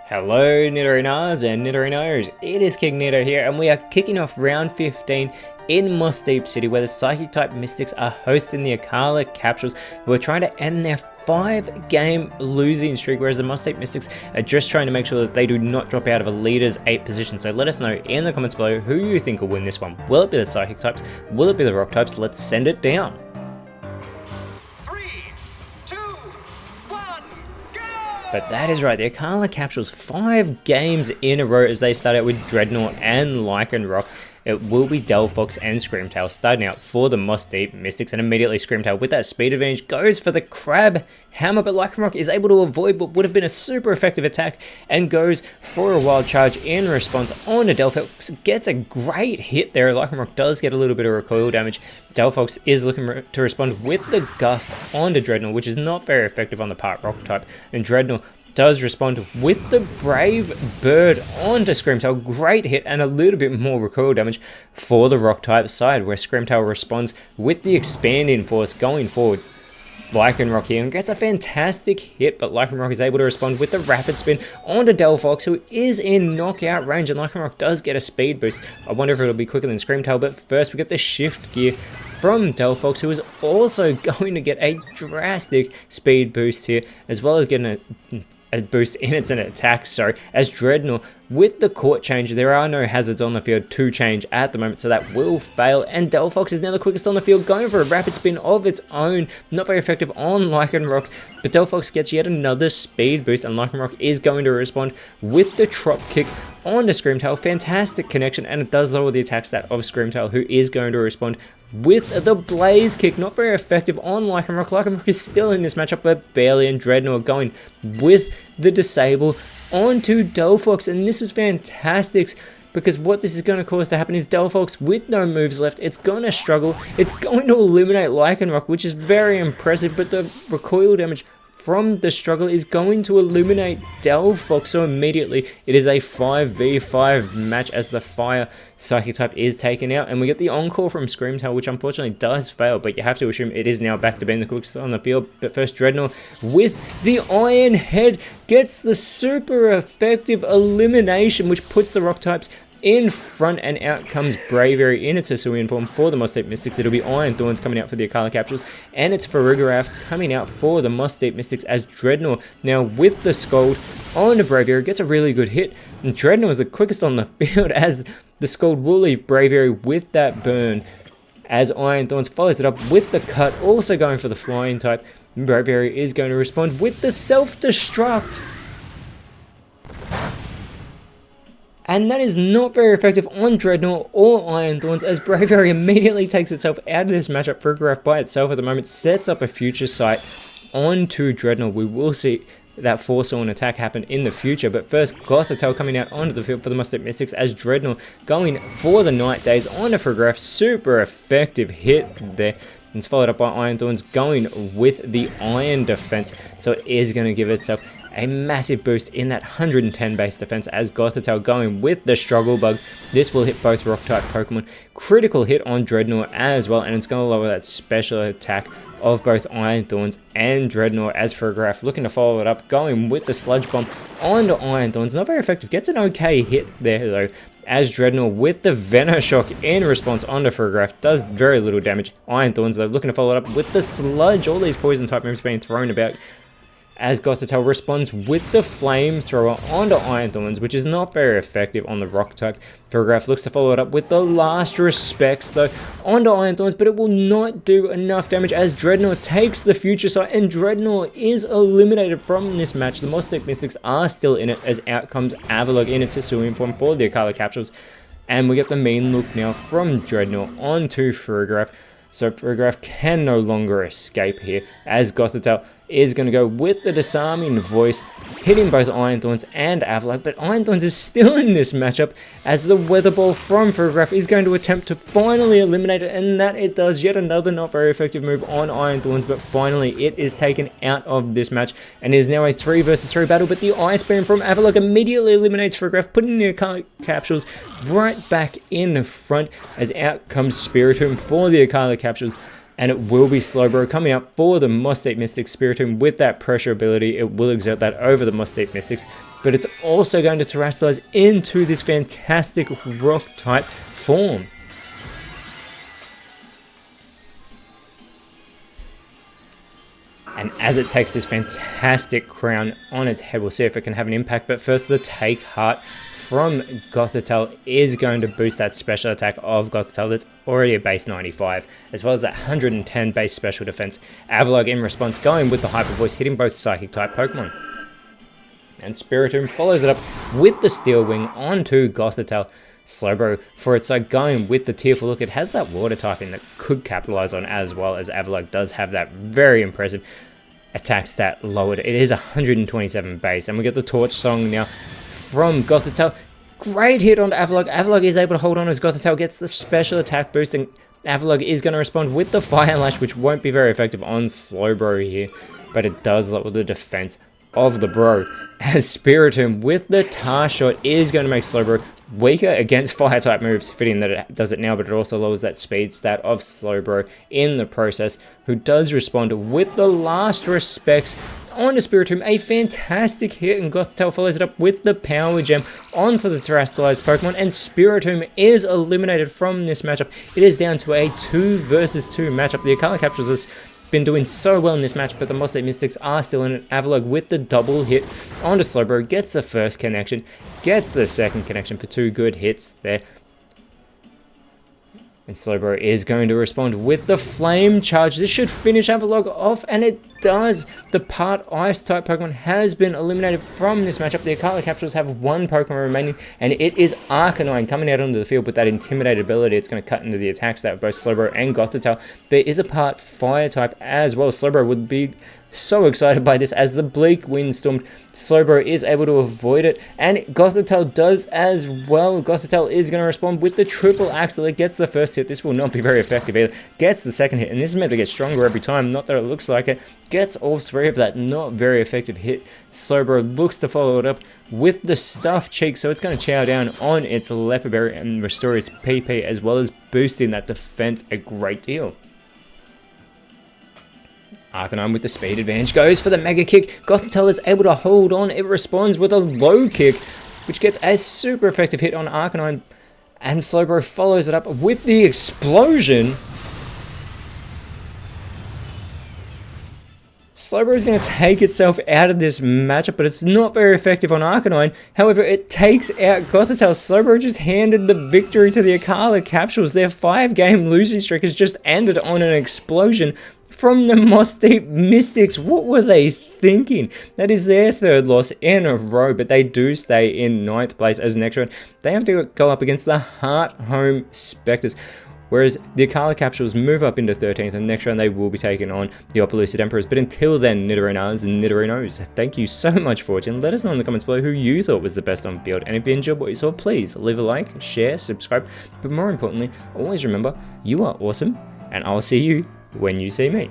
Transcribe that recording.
Hello Nidorinas and Nidorinos, it is KingNido here and we are kicking off round 15 in Moss Deep City where the Psychic type Mystics are hosting the Akala Capsules who are trying to end their 5-game losing streak, whereas the Moss Deep Mystics are just trying to make sure that they do not drop out of a leader's 8 position. So let us know in the comments below who you think will win this one. Will it be the Psychic types? Will it be the Rock types? Let's send it down. But that is right, the Akala Capsules 5 games in a row as they start out with Dreadnought and Lycanroc. It will be Delphox and Screamtail starting out for the Moss Deep Mystics, and immediately Screamtail with that speed advantage goes for the Crab Hammer, but Lycanroc is able to avoid what would have been a super effective attack and goes for a Wild Charge in response onto Delphox. Gets a great hit there. Lycanroc does get a little bit of recoil damage. Delphox is looking to respond with the Gust onto Dreadnought, which is not very effective on the part Rock type, and Dreadnought does respond with the Brave Bird onto Screamtail. Great hit and a little bit more recoil damage for the Rock type side, where Screamtail responds with the Expanding Force going forward. Lycanroc here and gets a fantastic hit, but Lycanroc is able to respond with the Rapid Spin onto Delphox, who is in knockout range, and Lycanroc does get a speed boost. I wonder if it'll be quicker than Screamtail, but first we get the Shift Gear from Delphox, who is also going to get a drastic speed boost here, as well as getting a boost in its attack, as Dreadnought with the Court Change. There are no hazards on the field to change at the moment, so that will fail, and Delphox is now the quickest on the field, going for a Rapid Spin of its own. Not very effective on Lycanroc, but Delphox gets yet another speed boost, and Lycanroc is going to respond with the Trop Kick onto Screamtail. Fantastic connection, and it does lower the attack stat of Screamtail, who is going to respond with the Blaze Kick. Not very effective on Lycanroc. Lycanroc is still in this matchup, but barely, and Dreadnought going with the Disable onto Delphox, and this is fantastic because what this is going to cause to happen is Delphox with no moves left, it's going to struggle, it's going to eliminate Lycanroc, which is very impressive, but the recoil damage from the struggle is going to eliminate Delphox, so immediately it is a 5v5 match as the Fire Psychic type is taken out, and we get the Encore from Screamtail, which unfortunately does fail, but you have to assume it is now back to being the quickest on the field. But first, Dreadnought with the Iron Head gets the super effective elimination, which puts the Rock types in front, and out comes Braviary in its Hisuian form for the Moss Deep Mystics. It'll be Iron Thorns coming out for the Akala Capsules, and it's Farigiraf coming out for the Moss Deep Mystics, as Dreadnought now with the Scold onto Braviary gets a really good hit, and Dreadnought is the quickest on the field as the Scold will leave Braviary with that burn, as Iron Thorns follows it up with the Cut, also going for the Flying type. Braviary is going to respond with the Self-Destruct, and that is not very effective on Dreadnought or Iron Thorns, as Braviary immediately takes itself out of this matchup. Farigiraf by itself at the moment sets up a Future Sight onto Dreadnought. We will see that Force on attack happen in the future, but first Gothitelle coming out onto the field for the Moss Deep Mystics, as Dreadnought going for the Night Days onto Farigiraf. Super effective hit there. And it's followed up by Iron Thorns going with the Iron Defense, so it is going to give itself a massive boost in that 110 base defense, as Gothitelle going with the Struggle Bug. This will hit both Rock type Pokemon. Critical hit on Dreadnought as well, and it's going to lower that special attack of both Iron Thorns and Dreadnought, as Farigiraf looking to follow it up, going with the Sludge Bomb onto Iron Thorns. Not very effective, gets an okay hit there though, as Dreadnought with the Venoshock in response onto Farigiraf does very little damage. Iron Thorns though looking to follow it up with the Sludge. All these poison type moves being thrown about, as Gothitelle responds with the Flamethrower onto Iron Thorns, which is not very effective on the Rock type. Farigiraf looks to follow it up with the Last Respects though onto Iron Thorns, but it will not do enough damage, as Dreadnought takes the Future Sight, and Dreadnought is eliminated from this match. The Moss Deep Mystics are still in it, as out comes Avalugg in its Hisuian form for the Akala Capsules, and we get the Mean Look now from Dreadnought onto Farigiraf. So Farigiraf can no longer escape here, as Gothitelle is going to go with the Disarming Voice, hitting both Iron Thorns and Avalugg, but Iron Thorns is still in this matchup, as the Weather Ball from Farigiraf is going to attempt to finally eliminate it, and that it does. Yet another not very effective move on Iron Thorns, but finally it is taken out of this match, and it is now a 3 versus 3 battle, but the Ice Beam from Avalugg immediately eliminates Farigiraf, putting the Akala Capsules right back in front, as out comes Spiritomb for the Akala Capsules. And it will be Slowbro coming up for the Moss Deep Mystics Spiritomb with that pressure ability. It will exert that over the Moss Deep Mystics, but it's also going to Terastallize into this fantastic rock type form. And as it takes this fantastic crown on its head, we'll see if it can have an impact. But first, the Take Heart from Gothitelle is going to boost that special attack of Gothitelle that's already a base 95, as well as that 110 base special defense. Avalugg in response going with the Hyper Voice, hitting both Psychic type Pokemon. And Spiritomb follows it up with the Steel Wing onto Gothitelle. Slowbro for its side going with the Tearful Look. It has that water typing that could capitalize on, as well as Avalugg does have that very impressive attack stat lowered. It is 127 base, and we get the Torch Song now from Gothitelle. Great hit on Avalugg. Avalugg is able to hold on as Gothitelle gets the special attack boost, and Avalugg is going to respond with the Fire Lash, which won't be very effective on Slowbro here, but it does lower the defense of the bro, as Spiritomb with the Tar Shot is going to make Slowbro weaker against fire type moves, fitting that it does it now, but it also lowers that speed stat of Slowbro in the process, who does respond with the Last Respects onto Spiritomb. A fantastic hit, and Gothitelle follows it up with the Power Gem onto the Terastallized Pokemon, and Spiritomb is eliminated from this matchup. It is down to a 2 versus 2 matchup. The Akala Capsules has been doing so well in this match, but the Moss Deep Mystics are still in it. Avalugg with the double hit onto Slowbro gets the first connection, gets the second connection for 2 good hits there. And Slowbro is going to respond with the Flame Charge. This should finish Avalugg off, and it does. The part Ice type Pokemon has been eliminated from this matchup. The Akala Capsules have 1 Pokemon remaining, and it is Arcanine coming out onto the field with that Intimidate ability. It's going to cut into the attacks that both Slowbro and Gothitelle. There is a part Fire type as well. Slowbro would be so excited by this, as the Bleak Windstorm, Slowbro is able to avoid it, and Gothitelle does as well. Gothitelle is going to respond with the Triple Axle. It gets the first hit. This will not be very effective either. Gets the second hit, and this is meant to get stronger every time, not that it looks like it. Gets all 3 of that not very effective hit. Slowbro looks to follow it up with the Stuffed Cheek, so it's going to chow down on its Leopard Berry and restore its PP, as well as boosting that defense a great deal. Arcanine with the speed advantage goes for the Mega Kick. Gothitelle is able to hold on. It responds with a Low Kick, which gets a super effective hit on Arcanine. And Slowbro follows it up with the Explosion. Slowbro is going to take itself out of this matchup, but it's not very effective on Arcanine. However, it takes out Gothitelle. Slowbro just handed the victory to the Akala Capsules. Their 5-game losing streak has just ended on an Explosion from the Moss Deep Mystics. What were they thinking? That is their 3rd loss in a row, but they do stay in 9th place as next round. They have to go up against the Heart Home Spectres, whereas the Akala Capsules move up into 13th, and next round they will be taking on the Opelucid Emperors. But until then, Nidorinas and Nidorinos, thank you so much for watching. Let us know in the comments below who you thought was the best on field, and if you enjoyed what you saw, please leave a like, share, subscribe, but more importantly, always remember, you are awesome, and I'll see you when you see me.